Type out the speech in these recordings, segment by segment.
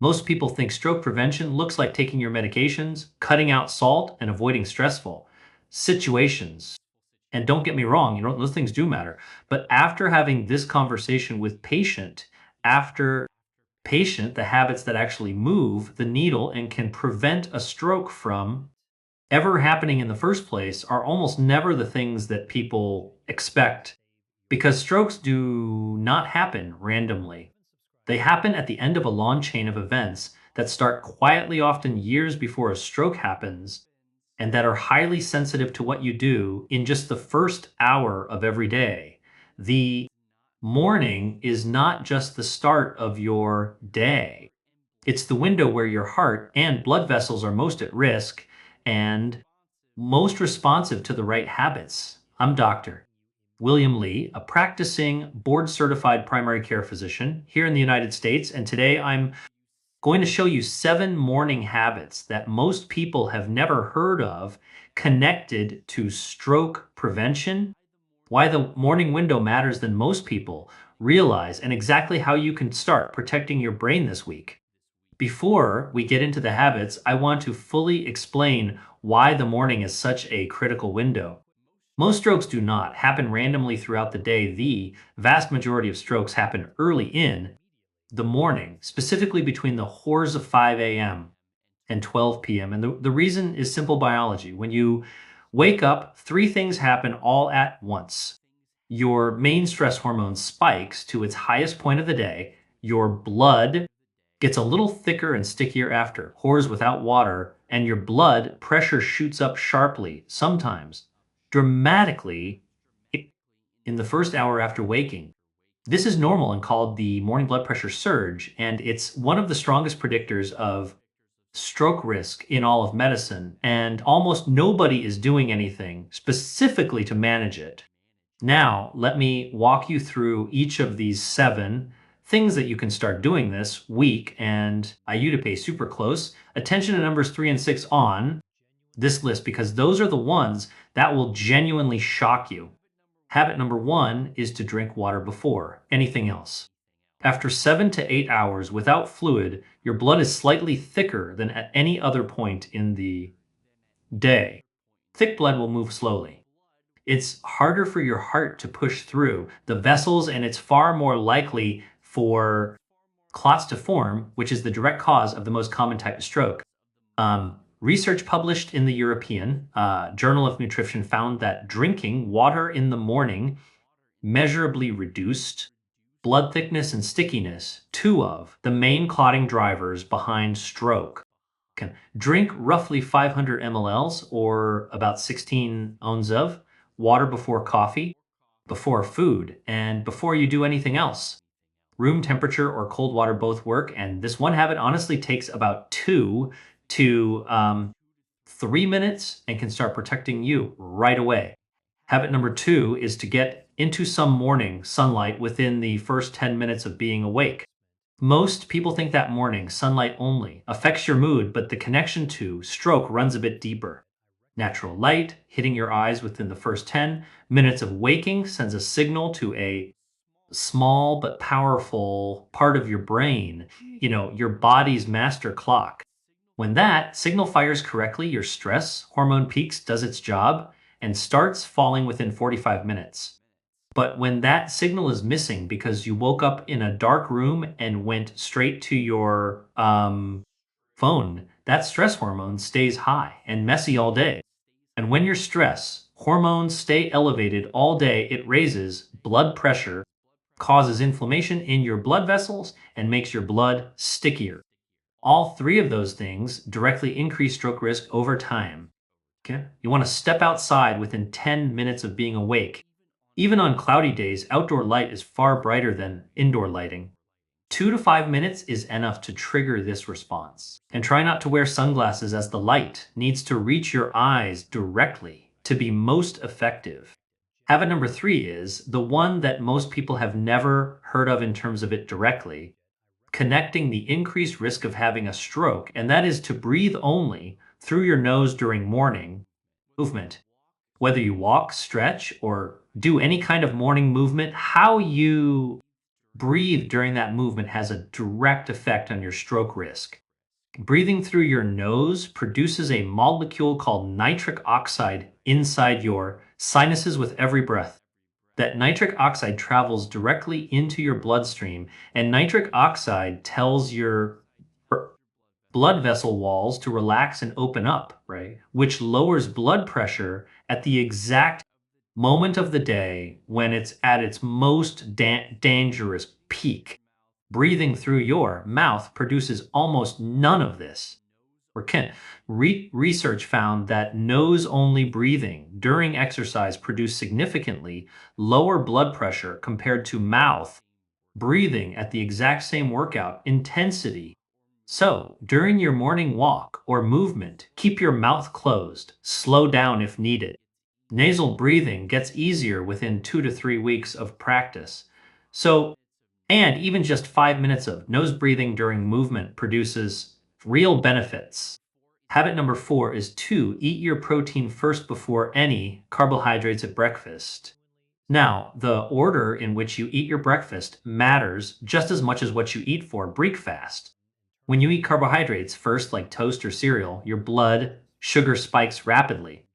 Most people think stroke prevention looks like taking your medications, cutting out salt, and avoiding stressful situations. And don't get me wrong, those things do matter. But after having this conversation with after patient, the habits that actually move the needle and can prevent a stroke from ever happening in the first place are almost never the things that people expect because strokes do not happen randomly. They happen at the end of a long chain of events that start quietly, often years before a stroke happens, and that are highly sensitive to what you do in just the first hour of every day. The morning is not just the start of your day, it's the window where your heart and blood vessels are most at risk and most responsive to the right habits. I'm Dr. William Lee, a practicing board certified primary care physician here in the United States. And today I'm going to show you 7 morning habits that most people have never heard of connected to stroke prevention, why the morning window matters than most people realize, and exactly how you can start protecting your brain this week. Before we get into the habits, I want to fully explain why the morning is such a critical window. Most strokes do not happen randomly throughout the day. The vast majority of strokes happen early in the morning, specifically between the hours of 5 a.m. and 12 p.m. And the reason is simple biology. When you wake up, 3 things happen all at once. Your main stress hormone spikes to its highest point of the day. Your blood gets a little thicker and stickier after, pours without water, and your blood pressure shoots up sharply, sometimes dramatically in the first hour after waking. This is normal and called the morning blood pressure surge, and it's one of the strongest predictors of stroke risk in all of medicine, and almost nobody is doing anything specifically to manage it. Now, let me walk you through each of these 7 things that you can start doing this week, and I you to pay super close attention to numbers 3 and 6 on this list because those are the ones that will genuinely shock you. Habit number 1 is to drink water before anything else. After 7 to 8 hours without fluid, your blood is slightly thicker than at any other point in the day. Thick blood will move slowly. It's harder for your heart to push through the vessels, and it's far more likely for clots to form, which is the direct cause of the most common type of stroke. Research published in the European Journal of Nutrition found that drinking water in the morning measurably reduced blood thickness and stickiness, 2 of the main clotting drivers behind stroke. Okay. Drink roughly 500 mLs or about 16 ounces of water before coffee, before food, and before you do anything else. Room temperature or cold water both work, and this one habit honestly takes about 2 to 3 minutes and can start protecting you right away. Habit number 2 is to get into some morning sunlight within the first 10 minutes of being awake. Most people think that morning sunlight only affects your mood, but the connection to stroke runs a bit deeper. Natural light hitting your eyes within the first 10 minutes of waking sends a signal to a small but powerful part of your brain, your body's master clock. When that signal fires correctly, your stress hormone peaks, does its job, and starts falling within 45 minutes. But when that signal is missing because you woke up in a dark room and went straight to your phone, that stress hormone stays high and messy all day. And when your stress hormones stay elevated all day, it raises blood pressure, causes inflammation in your blood vessels, and makes your blood stickier. All 3 of those things directly increase stroke risk over time. Okay? You want to step outside within 10 minutes of being awake. Even on cloudy days, outdoor light is far brighter than indoor lighting. 2 to 5 minutes is enough to trigger this response. And try not to wear sunglasses as the light needs to reach your eyes directly to be most effective. Habit number 3 is the one that most people have never heard of in terms of it directly, connecting the increased risk of having a stroke, and that is to breathe only through your nose during morning movement. Whether you walk, stretch, or do any kind of morning movement, how you breathe during that movement has a direct effect on your stroke risk. Breathing through your nose produces a molecule called nitric oxide inside your sinuses with every breath. That nitric oxide travels directly into your bloodstream, and nitric oxide tells your blood vessel walls to relax and open up, right? Which lowers blood pressure at the exact moment of the day when it's at its most dangerous peak. Breathing through your mouth produces almost none of this. Or can research found that nose only breathing during exercise produced significantly lower blood pressure compared to mouth breathing at the exact same workout intensity. So, during your morning walk or movement, keep your mouth closed, slow down if needed. Nasal breathing gets easier within 2 to 3 weeks of practice. So, and even just 5 minutes of nose breathing during movement produces real benefits. Habit number 4 is to eat your protein first before any carbohydrates at breakfast. Now, the order in which you eat your breakfast matters just as much as what you eat for breakfast. When you eat carbohydrates first, like toast or cereal, your blood sugar spikes rapidly.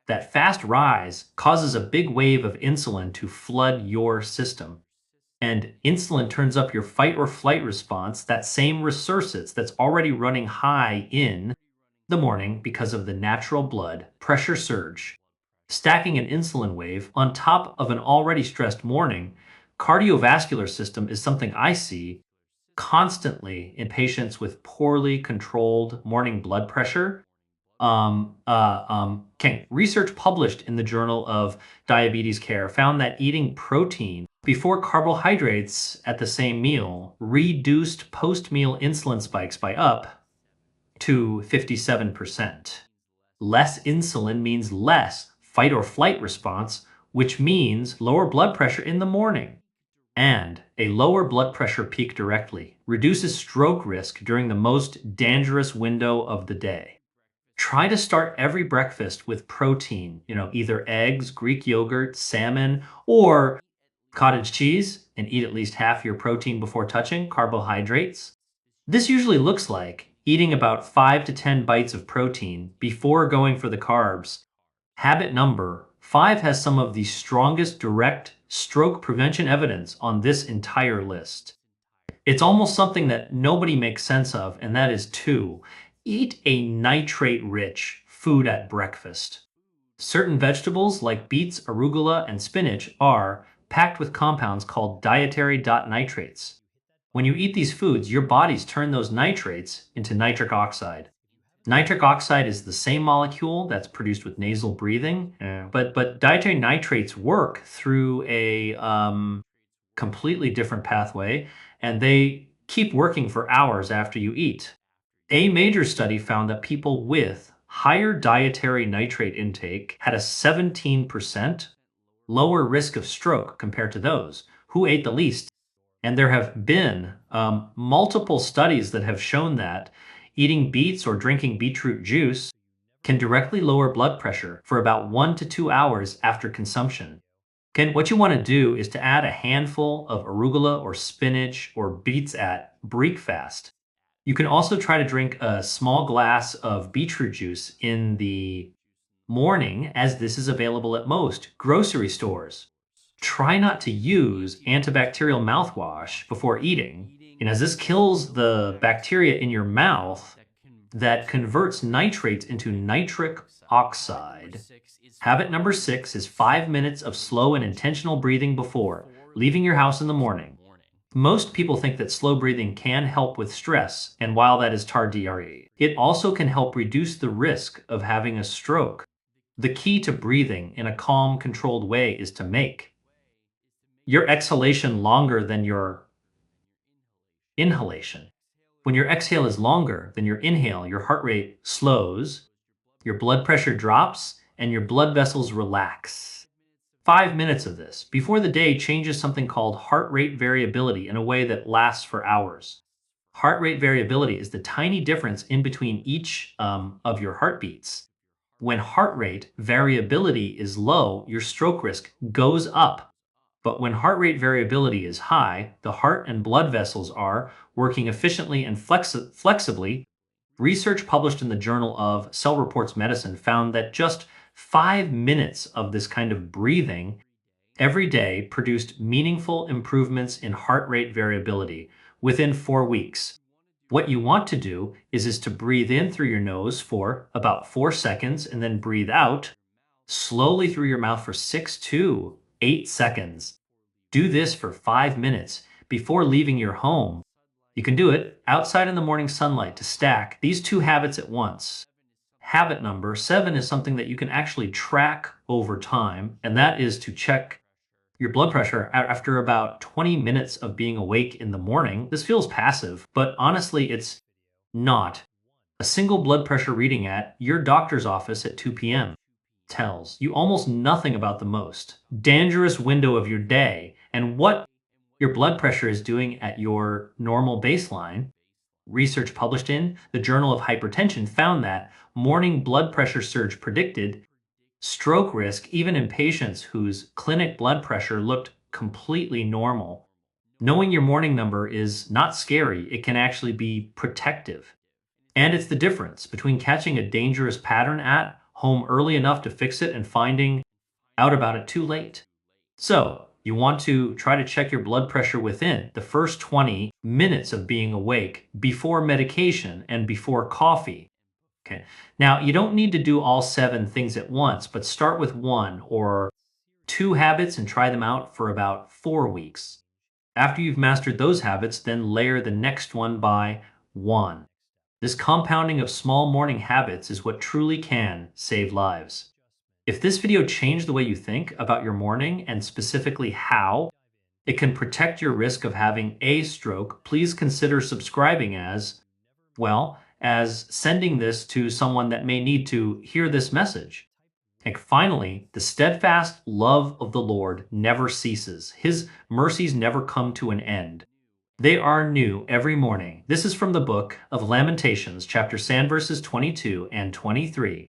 That fast rise causes a big wave of insulin to flood your system. And insulin turns up your fight or flight response, that same resurface that's already running high in the morning because of the natural blood pressure surge. Stacking an insulin wave on top of an already stressed morning cardiovascular system is something I see constantly in patients with poorly controlled morning blood pressure. Research published in the Journal of Diabetes Care found that eating protein before carbohydrates at the same meal reduced post-meal insulin spikes by up to 57%. Less insulin means less fight or flight response, which means lower blood pressure in the morning. And a lower blood pressure peak directly reduces stroke risk during the most dangerous window of the day. Try to start every breakfast with protein, either eggs, Greek yogurt, salmon, or cottage cheese, and eat at least half your protein before touching carbohydrates. This usually looks like eating about 5 to 10 bites of protein before going for the carbs. Habit number 5 has some of the strongest direct stroke prevention evidence on this entire list. It's almost something that nobody makes sense of, and that is to eat a nitrate-rich food at breakfast. Certain vegetables like beets, arugula, and spinach are packed with compounds called dietary nitrates. When you eat these foods, your bodies turn those nitrates into nitric oxide. Nitric oxide is the same molecule that's produced with nasal breathing, but dietary nitrates work through a completely different pathway, and they keep working for hours after you eat. A major study found that people with higher dietary nitrate intake had a 17% lower risk of stroke compared to those who ate the least. And there have been multiple studies that have shown that eating beets or drinking beetroot juice can directly lower blood pressure for about 1 to 2 hours after consumption. What you want to do is to add a handful of arugula or spinach or beets at breakfast. You can also try to drink a small glass of beetroot juice in the morning, as this is available at most grocery stores. Try not to use antibacterial mouthwash before eating, as this kills the bacteria in your mouth that converts nitrates into nitric oxide. Habit number 6 is 5 minutes of slow and intentional breathing before leaving your house in the morning. Most people think that slow breathing can help with stress, and while that is tardive, it also can help reduce the risk of having a stroke. The key to breathing in a calm, controlled way is to make your exhalation longer than your inhalation. When your exhale is longer than your inhale, your heart rate slows, your blood pressure drops, and your blood vessels relax. 5 minutes of this before the day changes something called heart rate variability in a way that lasts for hours. Heart rate variability is the tiny difference in between each of your heartbeats. When heart rate variability is low, your stroke risk goes up. But when heart rate variability is high, the heart and blood vessels are working efficiently and flexibly. Research published in the Journal of Cell Reports Medicine found that just 5 minutes of this kind of breathing every day produced meaningful improvements in heart rate variability within 4 weeks. What you want to do is to breathe in through your nose for about 4 seconds and then breathe out slowly through your mouth for 6 to 8 seconds. Do this for 5 minutes before leaving your home. You can do it outside in the morning sunlight to stack these two habits at once. Habit number 7 is something that you can actually track over time, and that is to check your blood pressure after about 20 minutes of being awake in the morning. This feels passive, but honestly, it's not. A single blood pressure reading at your doctor's office at 2 p.m. tells you almost nothing about the most dangerous window of your day and what your blood pressure is doing at your normal baseline. Research published in the Journal of Hypertension found that morning blood pressure surge predicted stroke risk even in patients whose clinic blood pressure looked completely normal. Knowing your morning number is not scary, it can actually be protective. And it's the difference between catching a dangerous pattern at home early enough to fix it and finding out about it too late. So, you want to try to check your blood pressure within the first 20 minutes of being awake, before medication and before coffee. Okay. Now, you don't need to do all 7 things at once, but start with 1 or 2 habits and try them out for about 4 weeks. After you've mastered those habits, then layer the next one by one. This compounding of small morning habits is what truly can save lives. If this video changed the way you think about your morning and specifically how it can protect your risk of having a stroke, please consider subscribing as sending this to someone that may need to hear this message. And finally, the steadfast love of the Lord never ceases. His mercies never come to an end. They are new every morning. This is from the book of Lamentations, chapter 7, verses 22 and 23.